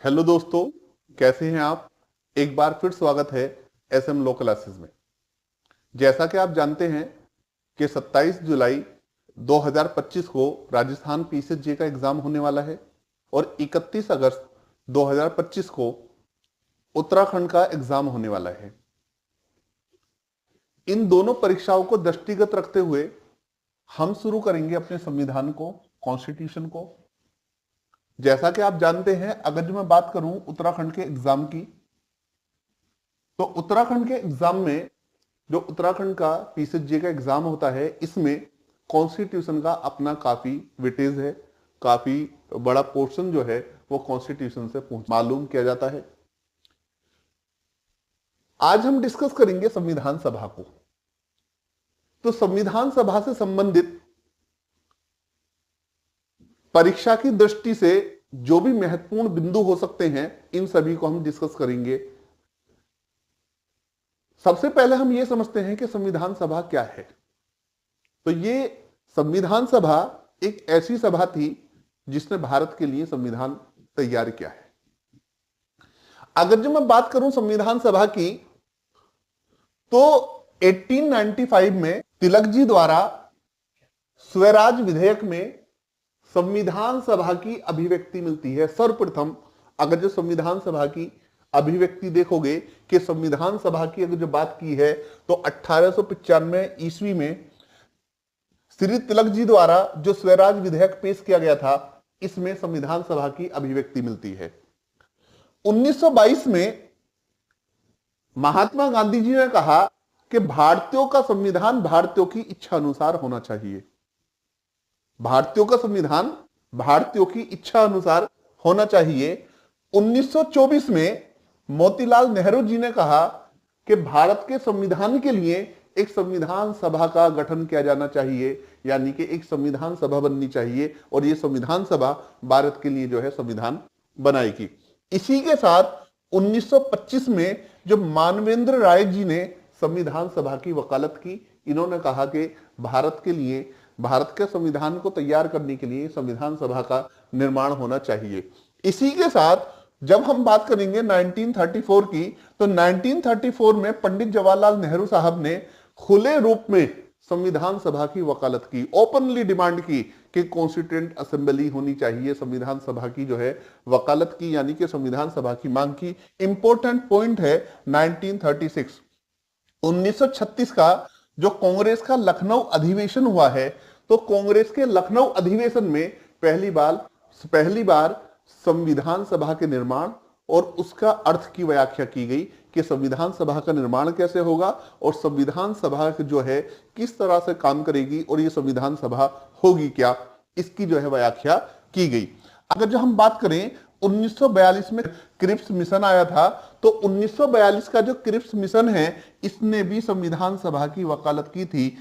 Hello दोस्तों, कैसे हैं आप। एक बार फिर स्वागत है एसएम लॉ क्लासेस में। जैसा कि आप जानते हैं कि 27 जुलाई 2025 को राजस्थान पीसीजे का एग्जाम होने वाला है और 31 अगस्त 2025 को उत्तराखंड का एग्जाम होने वाला है। इन दोनों परीक्षाओं को दृष्टिगत रखते हुए हम शुरू करेंगे अपने संविधान को, कॉन्स्टिट्यूशन को। जैसा कि आप जानते हैं, अगर जो मैं बात करूं उत्तराखंड के एग्जाम की, तो उत्तराखंड के एग्जाम में जो उत्तराखंड का पीसीजे का एग्जाम होता है, इसमें कॉन्स्टिट्यूशन का अपना काफी वेटेज है। काफी बड़ा पोर्शन जो है वो कॉन्स्टिट्यूशन से मालूम किया जाता है। आज हम डिस्कस करेंगे संविधान सभा को। तो संविधान सभा से संबंधित परीक्षा की दृष्टि से जो भी महत्वपूर्ण बिंदु हो सकते हैं, इन सभी को हम डिस्कस करेंगे। सबसे पहले हम ये समझते हैं कि संविधान सभा क्या है। तो ये संविधान सभा एक ऐसी सभा थी जिसने भारत के लिए संविधान तैयार किया है। अगर जो मैं बात करूं संविधान सभा की, तो 1895 में तिलक जी द्वारा स्वराज विधेयक में संविधान सभा की अभिव्यक्ति मिलती है। सर्वप्रथम अगर जो संविधान सभा की अभिव्यक्ति देखोगे कि संविधान सभा की अगर जो बात की है, तो 1895 ईस्वी में श्री तिलक जी द्वारा जो स्वराज विधेयक पेश किया गया था, इसमें संविधान सभा की अभिव्यक्ति मिलती है। 1922 में महात्मा गांधी जी ने कहा कि भारतीयों का संविधान भारतीयों की इच्छा अनुसार होना चाहिए। भारतीयों का संविधान भारतीयों की इच्छा अनुसार होना चाहिए। 1924 में मोतीलाल नेहरू जी ने कहा कि भारत के संविधान के लिए एक संविधान सभा का गठन किया जाना चाहिए, यानी कि एक संविधान सभा बननी चाहिए, और ये संविधान सभा भारत के लिए जो है संविधान बनाएगी। इसी के साथ 1925 में जो मानवेंद्र राय जी ने संविधान सभा की वकालत की, इन्होंने कहा कि भारत के लिए, भारत के संविधान को तैयार करने के लिए संविधान सभा का निर्माण होना चाहिए। इसी के साथ जब हम बात करेंगे 1934 की, तो 1934 में पंडित जवाहरलाल नेहरू साहब ने खुले रूप में संविधान सभा की वकालत की, ओपनली डिमांड की कि कॉन्स्टिट्यूएंट असेंबली होनी चाहिए। संविधान सभा की जो है वकालत की, यानी कि संविधान सभा की मांग की। इंपॉर्टेंट पॉइंट है 1936 1936 का जो कांग्रेस का लखनऊ अधिवेशन हुआ है, तो कांग्रेस के लखनऊ अधिवेशन में पहली बार संविधान सभा के निर्माण और उसका अर्थ की व्याख्या की गई कि संविधान सभा का निर्माण कैसे होगा और संविधान सभा जो है किस तरह से काम करेगी और ये संविधान सभा होगी क्या, इसकी जो है व्याख्या की गई। अगर जो हम बात करें 1942 में क्रिप्स मिशन आया था, तो 1942 का जो क्रिप्स मिशन है, इसने भी संविधान सभा की वकालत की थी।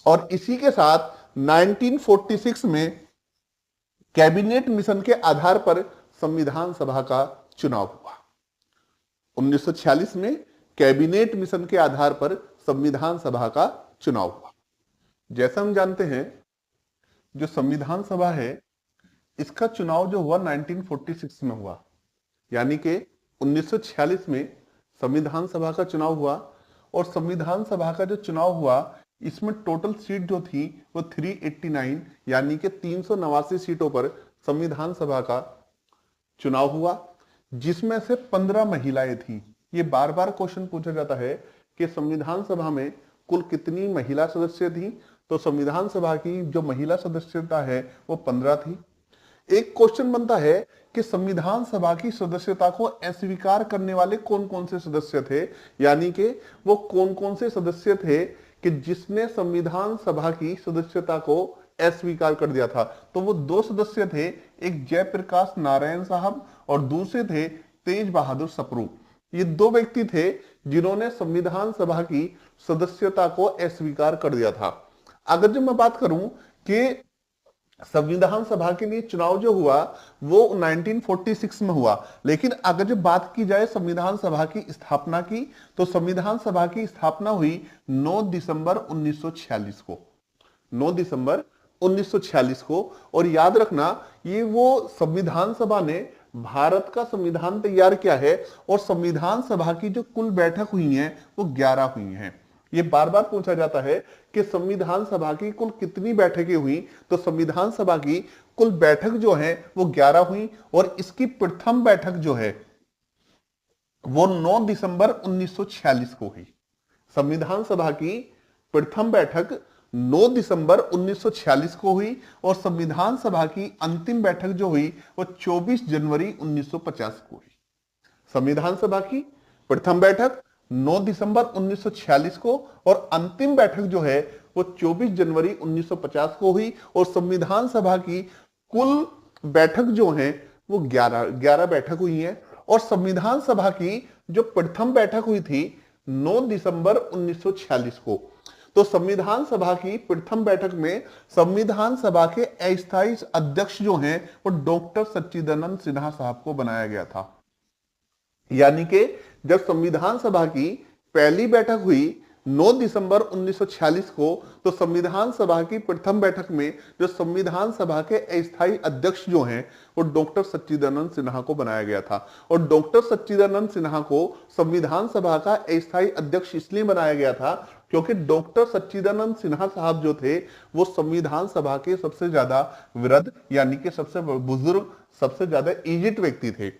और इसी के साथ 1946 में कैबिनेट मिशन के आधार पर संविधान सभा का चुनाव हुआ। 1946 में कैबिनेट मिशन के आधार पर संविधान सभा का चुनाव हुआ। जैसा हम जानते हैं, जो संविधान सभा है, इसका चुनाव जो हुआ 1946 में हुआ, यानी कि 1946 में संविधान सभा का चुनाव हुआ। और संविधान सभा का जो चुनाव हुआ, इसमें टोटल सीट जो थी वो 389, यानी कि 389 सीटों पर संविधान सभा का चुनाव हुआ, जिसमें से 15 महिलाएं थी। ये बार बार क्वेश्चन पूछा जाता है कि संविधान सभा में कुल कितनी महिला सदस्य थी। तो संविधान सभा की जो महिला सदस्यता है वो 15 थी। एक क्वेश्चन बनता है कि संविधान सभा की सदस्यता को अस्वीकार करने वाले कौन कौन से सदस्य थे, यानी कि वो कौन कौन से सदस्य थे कि जिसने संविधान सभा की सदस्यता को अस्वीकार कर दिया था। तो वो दो सदस्य थे, एक जयप्रकाश नारायण साहब और दूसरे थे तेज बहादुर सप्रू। ये दो व्यक्ति थे जिन्होंने संविधान सभा की सदस्यता को अस्वीकार कर दिया था। अगर जब मैं बात करूं कि संविधान सभा के लिए चुनाव जो हुआ वो 1946 में हुआ, लेकिन अगर जब बात की जाए संविधान सभा की स्थापना की, तो संविधान सभा की स्थापना हुई 9 दिसंबर 1946 को। 9 दिसंबर 1946 को। और याद रखना, ये वो संविधान सभा ने भारत का संविधान तैयार किया है और संविधान सभा की जो कुल बैठक हुई है वो 11 हुई हैं। ये बार बार पूछा जाता है कि संविधान सभा की कुल कितनी बैठकें हुई, तो संविधान सभा की कुल बैठक जो है वो 11 हुई और इसकी प्रथम बैठक जो है वो 9 दिसंबर 1946 को हुई। संविधान सभा की प्रथम बैठक 9 दिसंबर 1946 को हुई और संविधान सभा की अंतिम बैठक जो हुई वो 24 जनवरी 1950 को हुई। संविधान सभा की प्रथम बैठक 9 दिसंबर 1946 को और अंतिम बैठक जो है वो 24 जनवरी 1950 को हुई और संविधान सभा की कुल बैठक जो है वो 11 बैठक हुई है। और संविधान सभा की जो प्रथम बैठक हुई थी 9 दिसंबर 1946 को, तो संविधान सभा की प्रथम बैठक में संविधान सभा के अस्थायी अध्यक्ष जो हैं वो डॉक्टर सच्चिदानंद सिन्हा साहब को बनाया गया था। यानी कि जब संविधान सभा की पहली बैठक हुई 9 दिसंबर 1946 को, तो संविधान सभा की प्रथम बैठक में जो संविधान सभा के अस्थायी अध्यक्ष जो हैं वो डॉक्टर सच्चिदानंद सिन्हा को बनाया गया था। और डॉक्टर सच्चिदानंद सिन्हा को संविधान सभा का अस्थायी अध्यक्ष इसलिए बनाया गया था क्योंकि डॉक्टर सच्चिदानंद सिन्हा साहब जो थे वो संविधान सभा के सबसे ज्यादा वृद्ध यानी कि सबसे बुजुर्ग, सबसे ज्यादा एजेड व्यक्ति थे।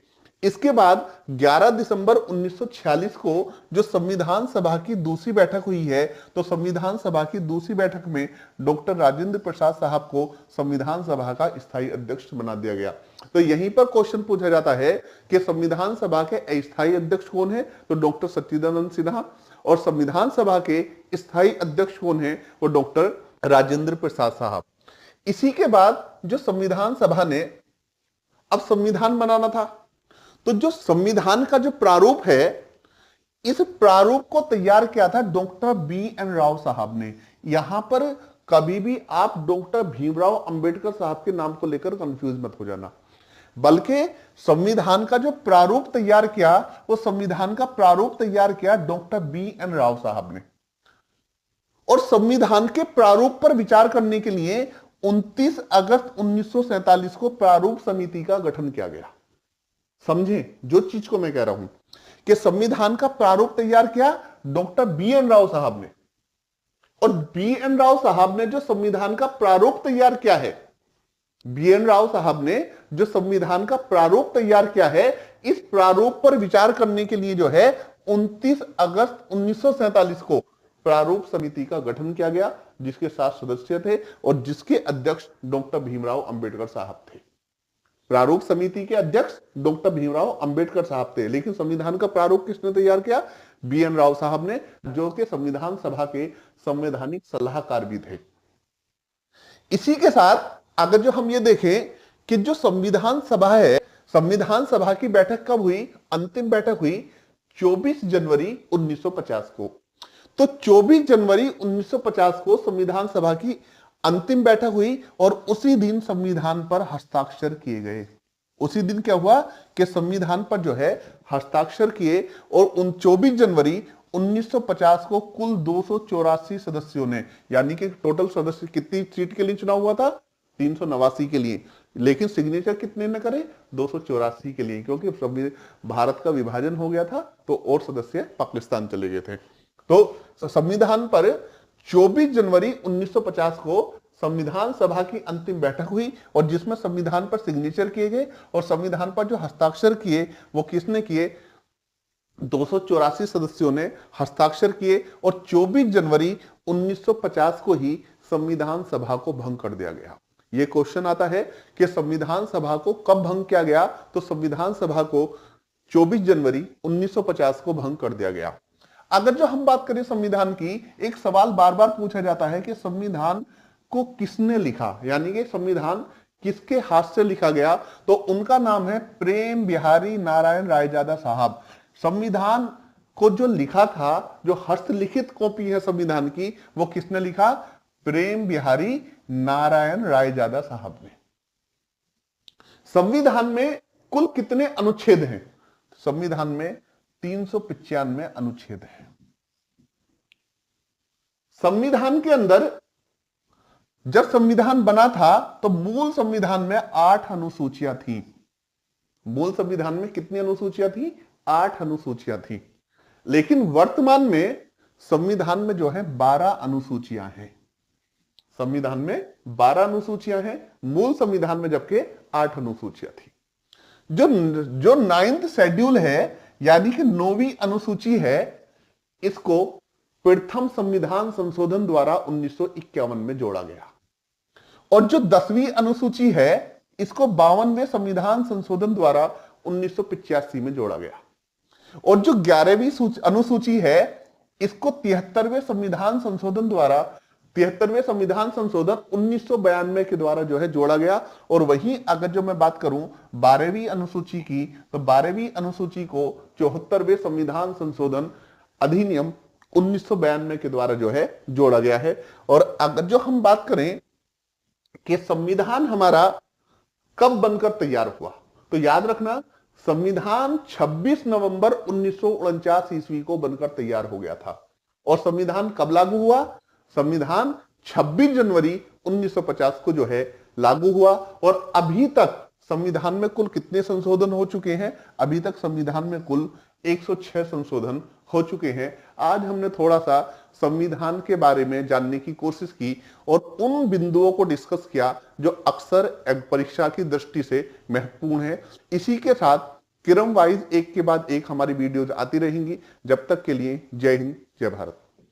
इसके बाद 11 दिसंबर 1946 को जो संविधान सभा की दूसरी बैठक हुई है, तो संविधान सभा की दूसरी बैठक में डॉक्टर राजेंद्र प्रसाद साहब को संविधान सभा का स्थायी अध्यक्ष बना दिया गया। तो यहीं पर क्वेश्चन पूछा जाता है कि संविधान सभा के अस्थायी अध्यक्ष कौन है, तो डॉक्टर सच्चिदानंद सिन्हा, और संविधान सभा के स्थायी अध्यक्ष कौन है, वो डॉक्टर राजेंद्र प्रसाद साहब। इसी के बाद जो संविधान सभा ने अब संविधान बनाना था, तो जो संविधान का जो प्रारूप है, इस प्रारूप को तैयार किया था डॉक्टर B.N. राव साहब ने। यहां पर कभी भी आप डॉक्टर भीमराव अंबेडकर साहब के नाम को लेकर कंफ्यूज मत हो जाना, बल्कि संविधान का जो प्रारूप तैयार किया वो संविधान का प्रारूप तैयार किया डॉक्टर B.N. राव साहब ने। और संविधान के प्रारूप पर विचार करने के लिए 29 अगस्त 1947 को प्रारूप समिति का गठन किया गया। समझे जो चीज को मैं कह रहा हूं कि संविधान का प्रारूप तैयार किया डॉक्टर B.N. राव साहब ने, और B.N. राव साहब ने जो संविधान का प्रारूप तैयार किया है, B.N. राव साहब ने जो संविधान का प्रारूप तैयार किया है, इस प्रारूप पर विचार करने के लिए जो है 29 अगस्त 1947 को प्रारूप समिति का गठन किया गया, जिसके 7 सदस्य थे और जिसके अध्यक्ष डॉक्टर भीमराव अंबेडकर साहब थे। प्रारूप समिति के अध्यक्ष डॉक्टर भीमराव अंबेडकर साहब थे, लेकिन संविधान का प्रारूप किसने तैयार किया? B.N. राव साहब ने, जो कि संविधान सभा के संवैधानिक सलाहकार भी थे। इसी के साथ अगर जो हम ये देखें कि जो संविधान सभा है, संविधान सभा की बैठक कब हुई? अंतिम बैठक हुई 24 जनवरी 1950 को। तो 24 जनवरी 1950 को संविधान सभा की अंतिम बैठक हुई और उसी दिन संविधान पर हस्ताक्षर किए गए। उसी दिन क्या हुआ कि संविधान पर जो है हस्ताक्षर किए और 24 जनवरी 1950 को कुल 284 सदस्यों ने, यानी कि टोटल सदस्य कितनी सीट के लिए चुनाव हुआ था? 389 के लिए, लेकिन सिग्नेचर कितने ने करे? 284 के लिए, क्योंकि भारत का विभाजन हो गया था तो और सदस्य पाकिस्तान चले गए थे। तो संविधान पर 24 जनवरी 1950 को संविधान सभा की अंतिम बैठक हुई और जिसमें संविधान पर सिग्नेचर किए गए और संविधान पर जो हस्ताक्षर किए वो किसने किए? 284 सदस्यों ने हस्ताक्षर किए और 24 जनवरी 1950 को ही संविधान सभा को भंग कर दिया गया। यह क्वेश्चन आता है कि संविधान सभा को कब भंग किया गया? तो संविधान सभा को 24 जनवरी 1950 को भंग कर दिया गया। अगर जो हम बात करें संविधान की, एक सवाल बार बार पूछा जाता है कि संविधान को किसने लिखा, यानी कि संविधान किसके हाथ से लिखा गया? तो उनका नाम है प्रेम बिहारी नारायण रायजादा साहब। संविधान को जो लिखा था, जो हस्तलिखित कॉपी है संविधान की, वो किसने लिखा? प्रेम बिहारी नारायण रायजादा साहब ने। संविधान में कुल कितने अनुच्छेद हैं? संविधान में 395 अनुच्छेद हैं। संविधान के अंदर जब संविधान बना था तो मूल संविधान में 8 अनुसूचियां थी मूल संविधान में कितनी अनुसूचियां थी? 8 अनुसूचियां थी। लेकिन वर्तमान में संविधान में जो है 12 अनुसूचियां हैं। संविधान में 12 अनुसूचियां हैं, मूल संविधान में जबकि 8 अनुसूचियां थी। जो 9th शेड्यूल है यानी कि 9वीं अनुसूची है, इसको प्रथम संविधान संशोधन द्वारा 1951 में जोड़ा गया। और जो 10वीं अनुसूची है, इसको 52वें संविधान संशोधन द्वारा 1985 में जोड़ा गया। और जो 11वीं अनुसूची है, इसको 73वें संविधान संशोधन द्वारा 1992 के द्वारा जो है जोड़ा गया। और वहीं अगर जो मैं बात करूं 12वीं अनुसूची की, तो 12वीं अनुसूची को 74वें संविधान संशोधन अधिनियम 1992 के द्वारा जो है जोड़ा गया है। और अगर जो हम बात करें कि संविधान हमारा कब बनकर तैयार हुआ, तो याद रखना संविधान 26 नवंबर 1949 ईस्वी को बनकर तैयार हो गया था। और संविधान कब लागू हुआ? संविधान 26 जनवरी 1950 को जो है लागू हुआ। और अभी तक संविधान में कुल कितने संशोधन हो चुके हैं? अभी तक संविधान में कुल 106 संशोधन हो चुके हैं। आज हमने थोड़ा सा संविधान के बारे में जानने की कोशिश की और उन बिंदुओं को डिस्कस किया जो अक्सर परीक्षा की दृष्टि से महत्वपूर्ण है। इसी के साथ क्रम वाइज एक के बाद एक हमारी वीडियोज आती रहेंगी। जब तक के लिए जय हिंद, जय भारत।